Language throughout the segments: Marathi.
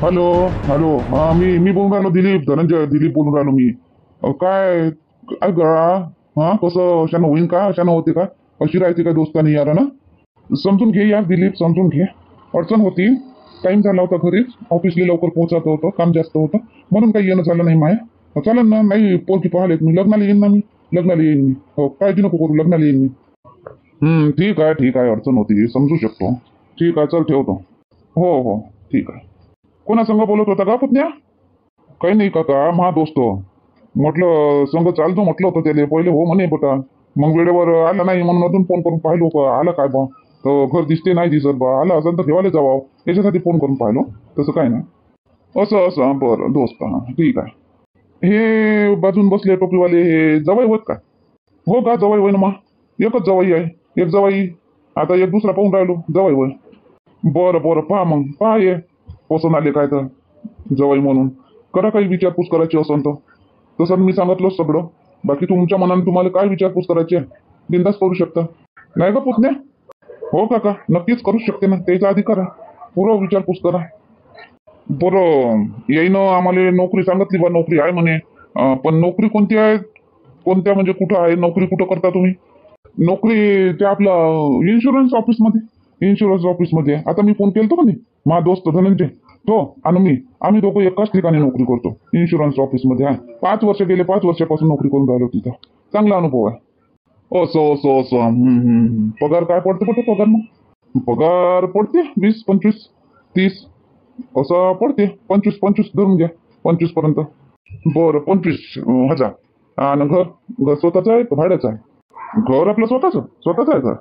हॅलो हॅलो, हा मी बोलून राहिलो, दिलीप, धनंजय दिलीप बोलून राहिलो मी. काय काय गळा? हा, कसं अशानं होईन का? अशानं होते का? अशी राहते का दोस्तानी यार ना? समजून घे यार दिलीप, समजून घे. अडचण होती, टाइम झाला होता घरीच, ऑफिसला लवकर पोहोचायचं होतं, काम जास्त होतं म्हणून काही येणं झालं नाही माय. चालेल ना, नाही पोरकी पाहिले मी, लग्नाला येईन ना मी, लग्नाला येईन मी. हो, काळजी नको करू, लग्नाला येईन मी. ठीक आहे ठीक आहे, अडचण होती समजू शकतो. ठीक आहे, चल ठेवतो. हो हो, ठीक आहे. कोणासंग बोलत होता का पुतण्या? काही नाही काका, मा दोस्त. म्हटलं संग चालतो म्हटलं होतं त्याला, पहिले हो म्हणे बटा. मग वेळेवर आला नाही म्हणून अजून फोन करून पाहिलो का आला काय बा. तर घर दिसते नाही दिसत बा, आला असेल तर ठेवायला जावं याच्यासाठी फोन करून पाहिलो. तसं काय नाही. असं असं, बरं दोस्त, हा ठीक आहे. हे बाजून बसले टोपीवाले हे जवाई होत का? हो का, जवाई होय ना मा. एकच जवाई आहे, एक जवाई. आता एक दुसरा पाहून राहिलो, जवाई होय. बरं बरं, पहा मग, पहा ये पसंत आले काय तर जवाई म्हणून. करा काही विचारपूस करायची असेल तर. तसं मी सांगितलं सगळं. बाकी तुमच्या मनाने तुम्हाला काय विचारपूस करायची आहे बिंदास करू शकता. नाही का पुतण्या? हो काका, नक्कीच करू शकते ना, त्याचा अधिकार आहे. पुरं विचारपूस करा. बरं, येईनं आम्हाला नोकरी सांगितली बा, नोकरी आहे म्हणे. पण नोकरी कोणती आहे? कोणत्या म्हणजे कुठं आहे नोकरी, कुठं करता तुम्ही? नोकरी ते आपलं इन्शुरन्स ऑफिसमध्ये, इन्शुरन्स ऑफिसमध्ये. आता मी फोन केलतो का नाही, माझा दोस्त धनंजय, तो आणि मी, आम्ही दोघं एकाच ठिकाणी नोकरी करतो, इन्शुरन्स ऑफिसमध्ये आहे. 5 वर्ष गेले, 5 वर्षापासून नोकरी करून राहिलो तिथं. चांगला अनुभव आहे. असं असं असं, पगार काय पडते पडते पगार मग? पगार पडते 20, 25, 30 असं पडते. 25 धरून घ्या, 25 पर्यंत. बरं, 25,000. आणि घर, घर स्वतःचं आहे का भाड्याचं आहे? घर आपलं स्वतःच आहे घर.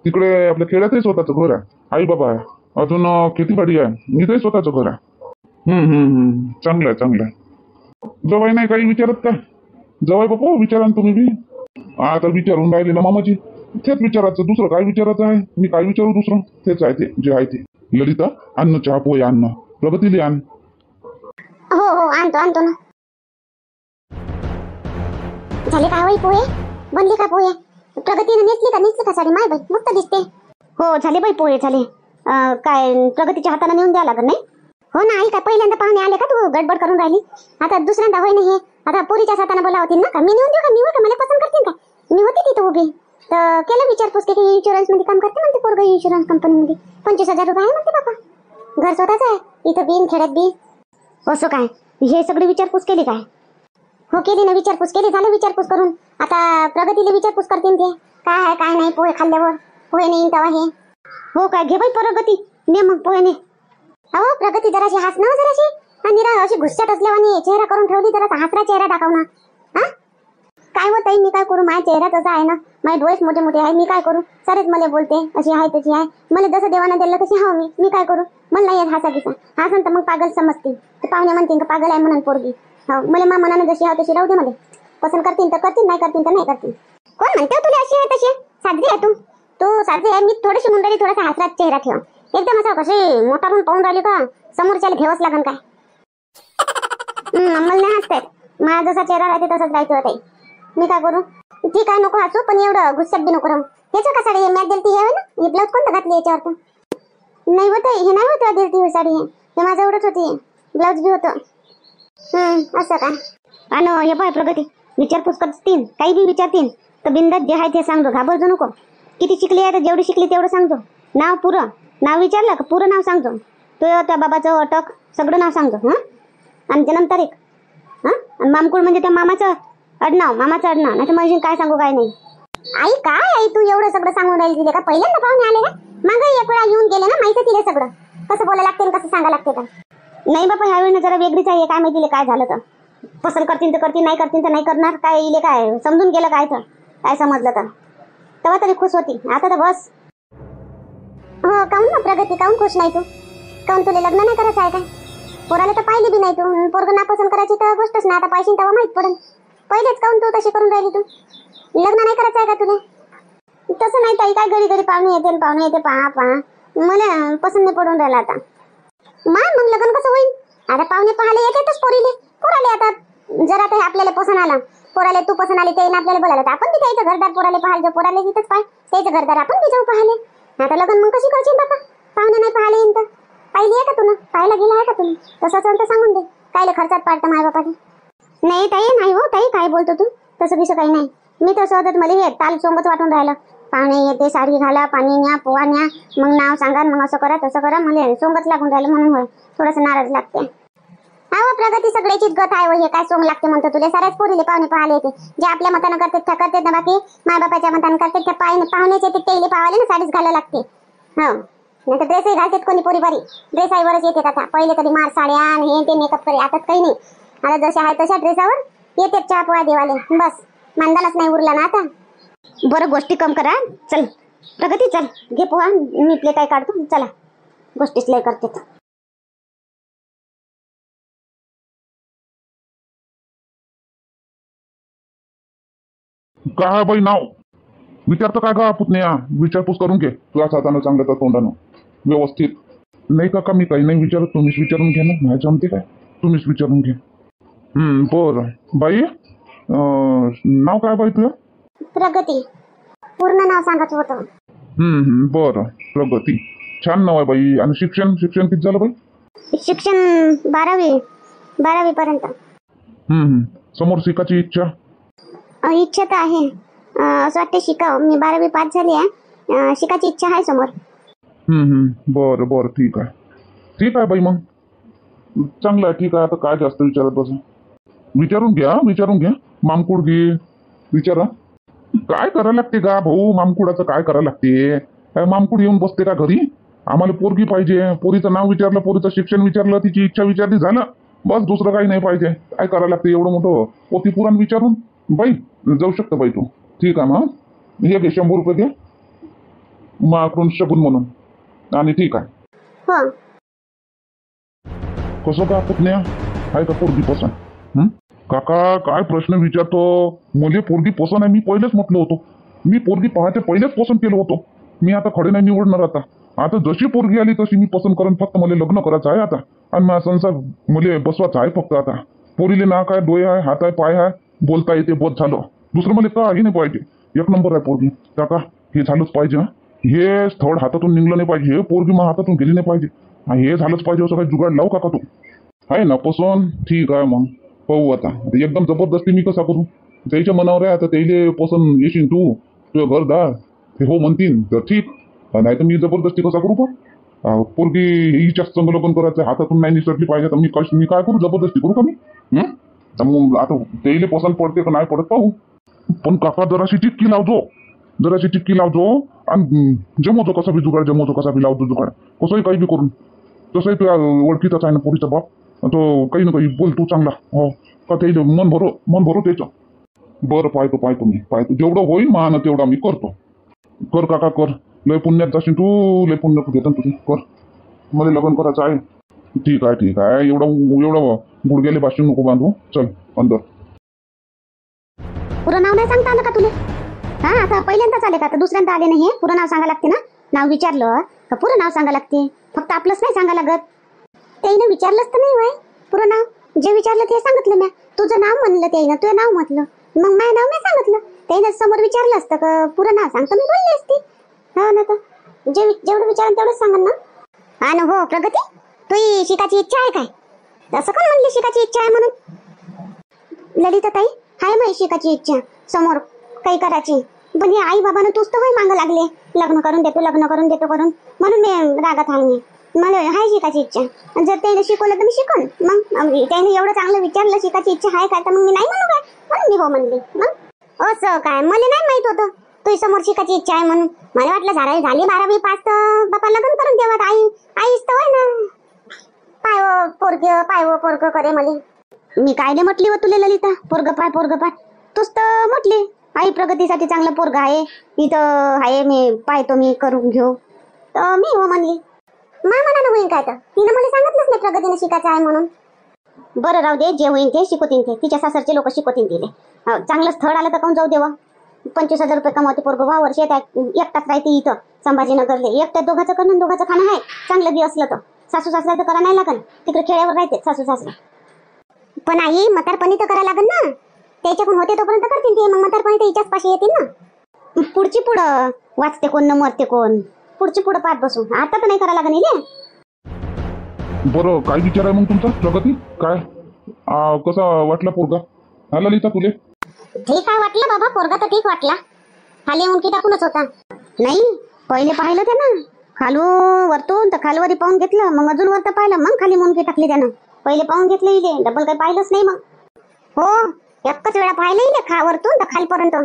तिकडे आपल्या खेड्यातही स्वतःचं घर आहे, आई बाबा आहे, अजून खेतीबाडी आहे, इथेही स्वतःचं घर आहे. चांगलं आहे चांगलं आहे. जवाई नाही काही विचारत काय? जवाई बापा विचारा ना तुम्ही बी. आता विचारून राहिले ना मामाजी, तेच विचारायचं, दुसरं काय विचारायचं आहे? मी काय विचारू दुसरं? तेच आहे, ते जे आहे ते. ललिता, अन्न चहा पोहे अन्न, प्रगतीले आण. हो हो, आणतो आणतो ना. झाले का होई पोहे? बनले का पोहे? प्रगतीने नेसली का साडी माय बाई, मस्त दिसते. हो झाले बाई पोहे झाले. काय प्रगतीच्या हाताने नेऊन द्या लागत नाही? हो ना आई, काय पहिल्यांदा पाहुणे आले का तू गडबड करून राहिली? आता दुसऱ्यांदा होय नाही हे, आता पोरीच्याच हाताने बोलावतील ना का? मी नेऊन देऊ का? मी होय का, मला पसंत करतील का? मी होती तिथं उभी, तर केलं विचारपूस की इन्शुरन्स मध्ये काम करते म्हणते पोरग, इन्शुरन्स कंपनीमध्ये. 25,000 रुपये आहे म्हणते बाबा. घर स्वतःच आहे, इथं बिन खेड्यात बी. असं काय, हे सगळी विचारपूस केली काय? हो केली ना, विचारपूस केली. झालं विचारपूस करून. आता प्रगतीला विचारपूस करतील ते काय आहे काय नाही. पोहे खाल्ल्यावर पोहे नाही तेव्हा हे. हो काय, घे बाई प्रगती, ने मग पोहे ने. अहो प्रगती जराशी हस ना, जराशी आणि अशी गुस्सात असल्यावानी चेहरा करून ठेवली, जरा हसरा चेहरा दाखव ना. हा काय होत आहे, मी काय करू? माझा चेहरा तसा आहे ना, माझे डोळे मोठे मोठे आहे, मी काय करू? सारेच मला बोलते अशी आहे तशी आहे, मला जसं देवानं दिलं तशी हाव मी काय करू? मला नाही येत हसा किसा. हसन तर मग पागल समजते, ते पाहुणे म्हणतील का पागल आहे म्हणून पोरगी. हो, मला मा मनानं जशी आहे तशी राहू दे. मला पसंत करतील तर करतील, नाही करतील तर नाही करतील. कोण म्हणते तुला अशी आहे तशी? साधी आहे तू साधी आहे. मी थोडीशी मुंडळी, थोडासा हसरा चेहरा ठेव. एकदम असा कशी मोठा पण पाहून राहिली का, समोरच्याला घ्यावंच लागन काय? मला नाही हसतायत, माझा जसा चेहरा राहते तसाच राहायचं होता. मी काय करू? ठीक आहे, नको हसू, पण एवढं गुस्सात बी नको राहू. हेच का साडी मॅच दिलती हे ना, हे ब्लाऊज कोणतं घातली याच्यावर? तर नाही होत, हे नाही होत दिलती ही साडी, हे माझं एवढंच होती, ब्लाऊज बी होतं. असं का? आणि हे पाय प्रगती, विचारपूस करतील, काही बी विचारतील तर बिंदात जे आहे ते सांगतो, घाबरतो नको. किती शिकली आहे तर जेवढी शिकली तेवढं सांगतो. नाव पुरं नाव विचारलं का पुरं नाव सांगतो. तो त्या बाबाचं अटक सगळं नाव सांगतो. आणि जन्मतारीख, आणि मामकुळ म्हणजे त्या मामाचं आडनाव नाही तर माझी काय सांगू काय नाही. आई काय आई, तू एवढं सगळं सांगून राहिली तिला का? पहिल्यांदा पाहुणे आले का? मागे एक वेळा येऊन गेले ना, माहिती तिला सगळं कसं बोलायला लागते, कसं सांगा लागते का? नाही बाबा, ह्या वेळेला जरा वेगळीच आहे. काय माहिती काय झालं तर. पसंत करतील तर करतील, नाही करतील तर नाही करणार. काय इले काय समजून गेलं काय तर, काय समजलं तर तेव्हा तरी खुश होती. आता तर बस. हो काऊन ना प्रगती, काऊन खुश नाही तू? काऊन तुला लग्न नाही करायचं आहे काय? पोराला तर पाहिली बी नाही तू, पोरग नापसंत करायची तर गोष्टच नाही. आता पाहिजे तेव्हा माहित पडेल. पहिलेच काऊन तू तशी करून राहिली? तू लग्न नाही करायचं आहे का तुला? तसं नाही ताई, काय घडी पाहुणे येते पहा मला पसंत नाही पडून राहिला आता. मग लग्न कसं होईल? आता पाहुणे पाहायला येतातच पोराले आता जर आता आपल्याला पसंत आला, पोराले तू पसंत आली, ते आपल्याला बोलायला तर आपण बी त्याचं घरदार पोराले पाहायला, पोराले तिथंच पाय त्याचं घरदार आपण बी जाऊ पाहायला. आता लग्न मग कशी करशील बाबा? पाहुणे नाही पाहायला येईन तर पाहिली आहे का तुला? पाहायला गेला आहे का तुम्ही? तसंच तर सांगून दे, कायले खर्चात पाडतं माय बापाने. नाही ताई, नाही हो ताई, काय बोलतो तू? तसं बिसं काही नाही. मी तर सहजच मला हे ताल सोंगच वाटून राहिलं. पाहुणे येते, साडी घाला, पाणी न्या, पोहा न्या, मग नाव सांगा, मग असं करा तसं करा, मला सोंगच लागून राहिलं म्हणून होय थोडंसं नाराज लागते. हा प्रगती सगळ्याचीच गत आहे. हे काय सोंग लागते म्हणतो तुला? साऱ्याच पोरीले पाहुणे पाहायला येते. जे आपल्या मतानं करतात त्या करतात ना, बाकी माय बापाच्या मतानं करतात त्या पाहुणेच येते, तेले पाहायला ना साडीच घालायला लागते. हो, नाही तर ड्रेसही घालतात कोणी पोरी बारी. ड्रेस आहे वरच येते आता. पहिले कधी मार साड्या आणि हे ते मेकअप करे, आता काही नाही. आता जसे आहे तशा ड्रेसावर येते चहा पोहा देवाले. बस मानदानच नाही उरला ना आता. बरं गोष्टी कम करा. चल प्रगती, चल घे पोहा, मी प्लेट काय काढतो. चला, गोष्टीच लय करते. काय बाई नाव विचारतो काय का पुतण्या? विचारपूस करून घे तुझ्या हातानं, चांगल्या तर तोंडानं व्यवस्थित. नाही काका, मी काही नाही विचारत, तुम्हीच विचारून घ्या ना. नाही जमते काय, तुम्हीच विचारून घ्या. बरं बाई, नाव काय बाई तुझं? प्रगती. पूर्ण नाव सांगायचं होतं. बरं, प्रगती. छान नाव आहे बाई. आणि शिक्षण शिक्षण किती झालं बाई? शिक्षण 12वी पर्यंत. समोर शिकायची इच्छा? इच्छा तर आहे. असं वाटतं शिकावं. मी 12वी पास झाली आहे. शिकायची इच्छा आहे समोर. बरं बरं, ठीक आहे. ठीक आहे बाई, मग चांगलं आहे. ठीक आहे, आता काय जास्त विचारत बस. विचारून घ्या मामकुड घे, विचारा. काय करायला लागते का भाऊ? मामकुडाचं काय करायला लागते? काय मामकुड येऊन बसते का घरी? आम्हाला पोरगी पाहिजे. पोरीचं नाव विचारलं, पोरीचं शिक्षण विचारलं, तिची इच्छा विचारली, झालं बस. दुसरं काही नाही पाहिजे. काय करायला लागते एवढं मोठं पोती पुराण विचारून? बाई जाऊ शकतो बाई तू. ठीक आहे, मग हे घे 100 रुपये घे माकडून शगुन म्हणून. आणि ठीक आहे. हो. कसं का पुतण्या, आहे का पोरगी पसंत? काका काय प्रश्न विचारतो? मुले पोरगी पसंत आहे. मी पहिलेच म्हटलं होतो. मी पोरगी पाहायच्या पहिलेच पसंत केलं होतं. मी आता खडे नाही निवडणार. आता जशी पोरगी आली तशी मी पसंत करून फक्त मला लग्न करायचं आहे आता. आणि माझा संसार मुले बसवायचा आहे फक्त आता. पोरीले नाक आहे, डोळे आहे, हात आहे, पाय आहे, बोलता येते, बस झालं. दुसरं मला काही नाही पाहिजे. एक नंबर आहे पोरगी. काका हे झालंच पाहिजे. हे स्थळ हातातून निघलं नाही पाहिजे. हे पोरगी मग हातातून गेली नाही पाहिजे. हे झालंच पाहिजे. असं काही जुगाड लावू काका तू? आहे ना पसंत? ठीक आहे, मग पाहू आता. एकदम जबरदस्ती मी कसा करू? त्याच्या मनावर आहे आता. त्याला पसंत येशील तू, तुझं घरदार ते हो म्हणतील तर ठीक, नाही तर मी जबरदस्ती कसा करू? पण पोरगी हिच्या संग लग्न करायचं, हातातून नाही निसटली पाहिजे तर मी काय करू? जबरदस्ती करू का मी? मग आता त्याला पसंत पडते का नाही पडत पाहू. पण काका जराशी टिक्की लावजो. आणि जमवतो कसा बी जुगाड, कसा बी लावतो जुगाड. कसंही काही बी करून. तसंही तुझ्या ओळखीचाच आहे ना पोरीचा बाप. तो काही ना काही बोल तू चांगला. हो का? ते मन भरो त्याचं. बरं पाहतो मी जेवढं होईल मान तेवढा मी करतो. कर काका कर. लय पुण्यात जाशील तू. लय पुण्य घेतो तुझी. कर, मला लग्न करायचं आहे. ठीक आहे. एवढं गुडघ्याले बाशी नको बांधू. चल अंदर. पुरं नाव नाही सांगता आलं का तुला? हा, आता पहिल्यांदाच आले का? आता दुसऱ्यांदा आले नाही. पुरं नाव सांगा लागते ना. नाव विचारलं का पुरं नाव सांगा लागते. फक्त आपलंच नाही सांगा लागत. त्याईनं विचारलंच तर नाही वय पुरं नाव. जे विचारलं ते सांगितलं मी. तुझं नाव म्हणलं त्याईनं, तुझं नाव म्हटलं, मग माझं नाव नाही सांगितलं. त्याईनं समोर विचारलं असतं का पुरं नाव सांगतो, मी बोलली असती. हो ना, तर जेवढं विचारलं तेवढंच सांगन ना. हा ना. हो प्रगती, तुझी शिकायची इच्छा आहे काय? असं कोण म्हणली शिकायची इच्छा आहे म्हणून? ललिता ताई, हाय माझी शिकायची इच्छा समोर काही करायची. पण हे आई बाबानं तूच तर होय मागं लागले, लग्न करून देतो करून. म्हणून मी रागात आहे. मला हाय शिकायची इच्छा. जर त्याने शिकवलं तर मी शिकन. मग त्याने एवढं चांगलं विचारलं शिकायची इच्छा आहे काय, तर मग मी नाही म्हणू काय? म्हणून मी हो म्हणली. मग असं काय, मला नाही माहित होतं तुझी समोर शिकायची इच्छा आहे म्हणून. मला वाटलं झाली 12वी पास तर बापा लग्न करून देवात. आईच तर होय ना. पाय पोरग करे मला. मी काय नाही म्हटली हो तुला ललिता, पोरग पाय. तूच तर म्हटली आई प्रगतीसाठी चांगलं पोरग आहे इथं आहे, मी पाहतो, मी करून घेऊ. तर मी हो म्हणली. मनानं होईन काय तर? तिनं मला सांगितलंच नाही प्रगतीनं शिकायचं आहे म्हणून. बरं राहू दे, जे होईन ते शिकवतील. ते तिच्या सासरचे लोक शिकवतील तिथे. चांगलं स्थळ आलं तर कोण जाऊ देवा. 25,000 रुपये कमावते पोरग. वर्ष एकटाच राहते इथं संभाजीनगरले. एकट्या दोघाचं करणं, दोघाचं खाणं आहे. चांगलं बी असलं तर सासू सासरा तर करा नाही लागन. तिकडे खेड्यावर राहते सासू सासरा. पण आई म्हातारपणी तर करा लागन ना. त्याच्याकडून होते तोपर्यंत करतील ते. मग म्हातारपणी तर हिच्याच पाशी येतील ना. पुढची पुढं वाचते कोण न मरते कोण. पुढची पुढं पाहत बसू. आता तर नाही करा लागन इले. बरं, काय विचार आहे मग तुमचा प्रगती? काय कसा वाटला पोरगा? हा ललिता तुले? ठीक आहे वाटलं बाबा, पोरगा तर ठीक वाटला. खाली उंकी टाकूनच होता. नाही, पहिले पाहिलं त्यानं खालून वरतून तर खालवरी पाहून घेतलं, मग अजून वरतं पाहिलं, मग खाली मुंकी टाकली त्यानं. पहिले पाहून घेतलं इले, डबल काही पाहिलंच नाही मग. हो, एकच वेळा पाहिलं इले वरतून तर खालीपर्यंत,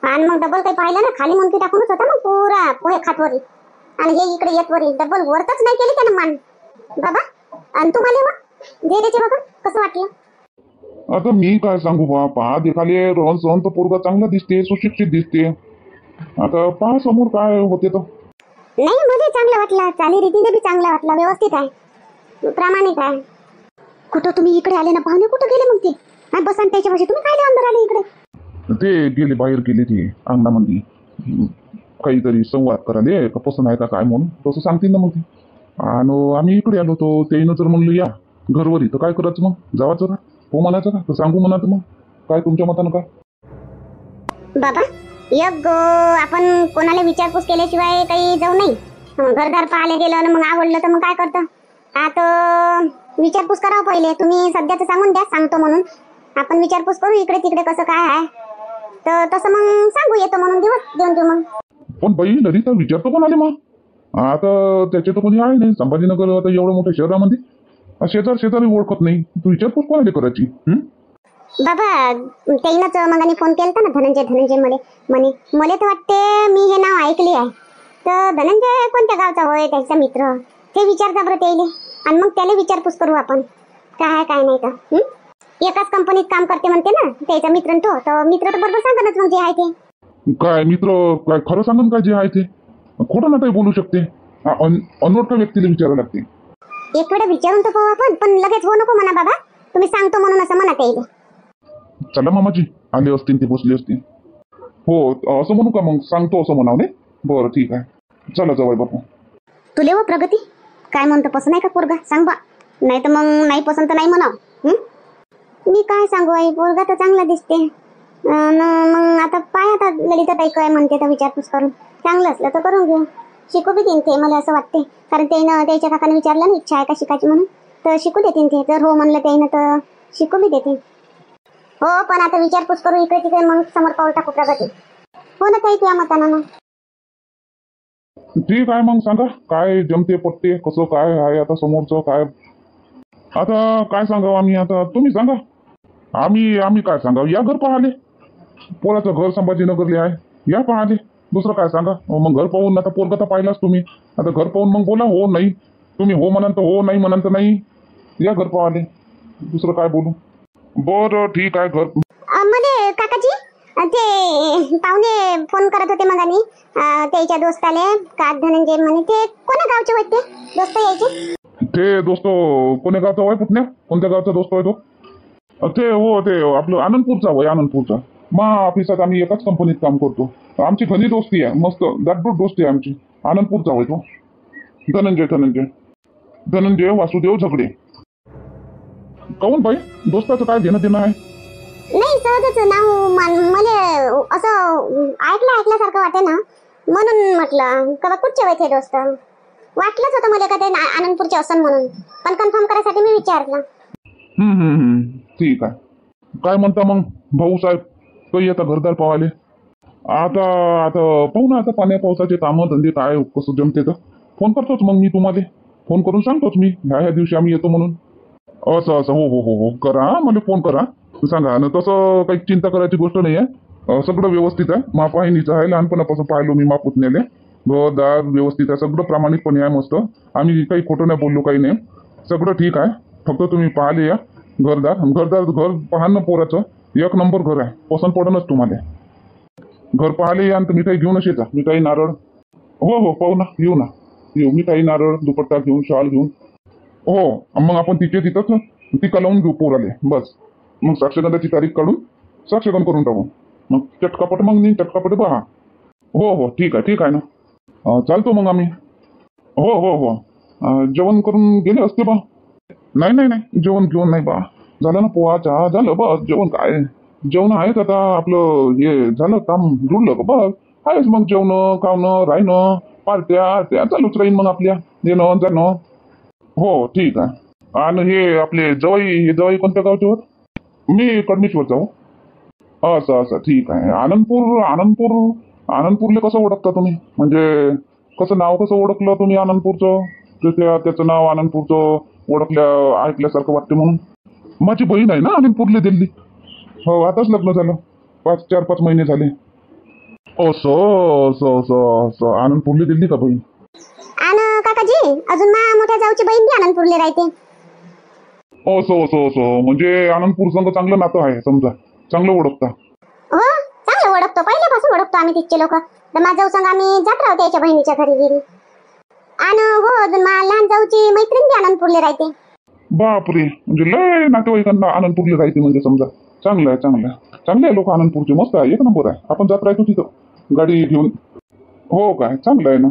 आणि मग डबल काही पाहिलं ना, खाली मुंकी टाकूनच होता मग पुरा पोहे खातवरी, आणि हे इकडे येत वरी डबल वरतच नाही केली त्यानं मान बाबा. आणि तुम्हाला धैर्याचे बाबा कसं वाटलं? आता मी काय सांगू बा, पहा देखाले रोहन सहन तर पोरगा चांगला दिसते, सुशिक्षित दिसते. आता पहा समोर काय होते तर. नाही, मला चांगला वाटला, चाली रीतीने बी चांगला वाटला, व्यवस्थित आहे, प्रामाणिक आहे. कुठं तुम्ही इकडे आले ना पाहुणे? कुठं गेले मग ते? हा बसा त्याच्यापाशी, तुम्ही काय अंदर आले इकडे? ते गेले बाहेर गेले ते अंगणामध्ये काहीतरी संवाद करायले का पसंत आहे का काय म्हणून, तसं सांगतील ना मग ते. आणि आम्ही इकडे आलो होतो, त्यानं जर म्हणलं या घरवरी तर काय करायचं मग? जावाचं का? हो म्हणायचं का? तर सांगू म्हणायचं मग काय तुमच्या मतानं काय? बाबा एक आपण कोणाला विचारपूस केल्याशिवाय काही जाऊ नाही. घरदार पाहायला गेलं आणि मग आवडलं तर मग काय करतं? आता विचारपूस करावं पहिले. तुम्ही सध्याचं सांगून द्या, सांगतो म्हणून. आपण विचारपूस करू इकडे तिकडे कसं काय आहे, तर तसं मग सांगू येतो म्हणून दिवस देऊन देऊ मग. पण बाई ललिता विचारतो पण आले मग. आता त्याचे तर कोणी आहे नाही संभाजीनगर, आता एवढं मोठ्या शहरामध्ये शेजारी ओळखत नाही, तू विचारपूस कोणाला करायची? बाबा त्याईनंच मग आणि फोन केलता ना, धनंजय म्हणे मला तर वाटते मी हे नाव ऐकले आहे. तर धनंजय कोणत्या गावचा होय त्याचा मित्र, ते विचारता बरं त्याईले, आणि मग त्याला विचारपूस करू आपण काय आहे काय नाही तर. एकाच कंपनीत काम करते म्हणते ना त्याचा मित्र, तो तर मित्र तर बरोबर सांगणच मग जे आहे ते. काय मित्र काय खरं सांगून काय जे आहे ते खोटं ना काही बोलू शकते? अनोळखी व्यक्तीला विचारावं लागते. एक वेळा विचारून तर पाहू आपण, पण लगेच हो नको म्हणा बाबा, तुम्ही सांगतो म्हणून असं म्हणा त्याईले. चला मामाजी आले असतील, ते बसले असतील. हो असं म्हणू का मग? सांगतो असं म्हणावं नाही? बरं ठीक आहे, चला जवळ बापू. तुले व प्रगती काय म्हणतो, पसंत आहे का पोरगा? सांग बा, नाही तर मग नाही पसंत नाही म्हणाव. मी काय सांगू आई, पोरगा तर चांगला दिसते. मग आता पाय, आता ललिता ताई काय म्हणते तर विचारपूस करून, चांगलं असलं तर करून घेऊ. शिकू बी देईन ते, मला असं वाटते, कारण त्यानं त्याच्या काकाने विचारलं ना इच्छा आहे का शिकायची म्हणून, तर शिकू देतील ते. जर हो म्हणलं त्यानं तर शिकू बी देतील. हो, पण आता विचारपूस करू इकडे तिकडे, मग समोर पाऊल टाकू प्रगती. हो ना ताई, तुझ्या मतानं ना. ठीक आहे मग सांगा काय जमते पटते, कसं काय आहे आता समोरचं काय. आता काय सांगावं आम्ही, आता तुम्ही सांगा. आम्ही काय सांगावं? या घर पाहाले, पोराचं घर संभाजीनगरले आहे, या पाहाले. दुसरं काय सांगा मग? घर पाहून आता पोरगा तर पाहिलाच तुम्ही, आता घर पाहून मग बोला हो नाही. तुम्ही हो म्हणाल तर हो, नाही म्हणाल तर नाही. या घर पाहाले, दुसरं काय बोलू? बरं ठीक आहे. घर मध्ये काकाजी ते पाहुणे फोन करत होते मग, आणि त्याच्या दोस्ताले का धनंजय म्हणे, ते कोणा गावचे होते दोस्त यायचे? ते दोस्त कोण्या गावचा होय पुतण्या? कोणत्या गावचा दोस्त होय तो? ते हो, ते आपलं आनंदपूरचा होय, आनंदपूरचा. मा ऑफिसात आम्ही एकाच कंपनीत काम करतो. आमची घरी दोस्ती आहे, मस्त दाटबूट दोस्ती आहे आमची. आनंदपूरचा होय तो. धनंजय वासुदेव झगडे. काऊन बाई, दोस्ताचं काय घेणं देणं आहे? नाही, सहजच नाव मला असं ऐकल्यासारखं वाटे ना, म्हणून म्हटलं का कुठचे होते दोस्त. वाटलंच होतं मला का ते आनंदपूरचे असं म्हणून, पण कन्फर्म करायसाठी मी विचारलं. ठीक आहे. काय म्हणता मग भाऊ साहेब, काही आता घरदार पाहाले? आता आता पाहू ना, आता पाण्या पावसाचे कामं धंदे काय कसं जमते तर फोन करतोच मग मी तुम्हाला. फोन करून सांगतोच मी ह्या दिवशी आम्ही येतो म्हणून. असं हो हो हो हो, करा मला फोन करा, सांगा ना. तसं काही चिंता करायची गोष्ट नाही आहे, सगळं व्यवस्थित आहे. मापाहिनीचं आहे, लहानपणापासून पाहिलो मी पुतण्याले. घरदार व्यवस्थित आहे, सगळं प्रामाणिकपणे आहे मस्त. आम्ही काही खोटं नाही बोललो, काही नाही, सगळं ठीक आहे. फक्त तुम्ही पाहिले या घर पाहा ना पोराचं, एक नंबर घर आहे, पसंत पडणच तुम्हाला. घर पाहिले या, आणि मिठाई घेऊनच येता. मिठाई नारळ हो पाहू ना, येऊ मिठाई नारळ दुपट्टा घेऊन, शाल घेऊन. हो मग आपण तिथंच टीका लावून घेऊ पोराले, बस. मग साक्षगंधाची तारीख काढून साक्षगंध करून टाकू. मग चटकापट मग नाही, चटकापट पहा. हो ठीक आहे ना. चालतो मग आम्ही. हो जेवण करून गेले असते बा. नाही जेवण घेऊन नाही बा, झालं ना पोहा चहा झालं बस. जेवण काय, जेवण आहेच आता आपलं, हे झालं काम जुळलं बस. आहेच मग जेवण खावणं राहणं, पार्ट्या चालूच राहीन मग आपल्या, येणं जाणं. हो ठीक आहे. आणि हे आपले जवाई कोणत्या गावचे होत? मी कडमेश्वरचा हो. असं असं ठीक आहे. आनंदपूरले कसं ओळखता तुम्ही? म्हणजे कसं नाव कसं ओळखलं तुम्ही आनंदपूरचं? त्याचं नाव आनंदपूरचं ऐकल्यासारखं वाटते म्हणून. माझी बहीण आहे ना आनंदपूरले दिल्ली. हो आताच लग्न झालं. 4-5 महिने झाले. असं असं असं असं आनंदपूरले दिल्ली का बहीण? आणि काकाजी अजून मोठ्या जाऊची बहीण बी आनंदपूरले राहते. असं असं असं म्हणजे आनंदपूर संघ चांगलं नातं आहे समजा, चांगलं ओळखता. हो चांगलं ओळखतो, पहिल्यापासून ओळखतो आम्ही तिथचे लोक. तर माझ्या जाऊ संग आम्ही जात राहतो त्याच्या बहिणीच्या घरी गेली. आणि हो अजून लहान जाऊची मैत्रीण बी आनंदपूरले राहते. बापरे, म्हणजे लय नातेवाईकांना आनंदपूरले राहते म्हणजे समजा. चांगलं आहे चांगलं आहे. चांगले आहे लोक आनंदपूरचे, मस्त आहे, एक नंबर आहे. आपण जात राहतो तिथं गाडी घेऊन. हो काय, चांगलं आहे ना.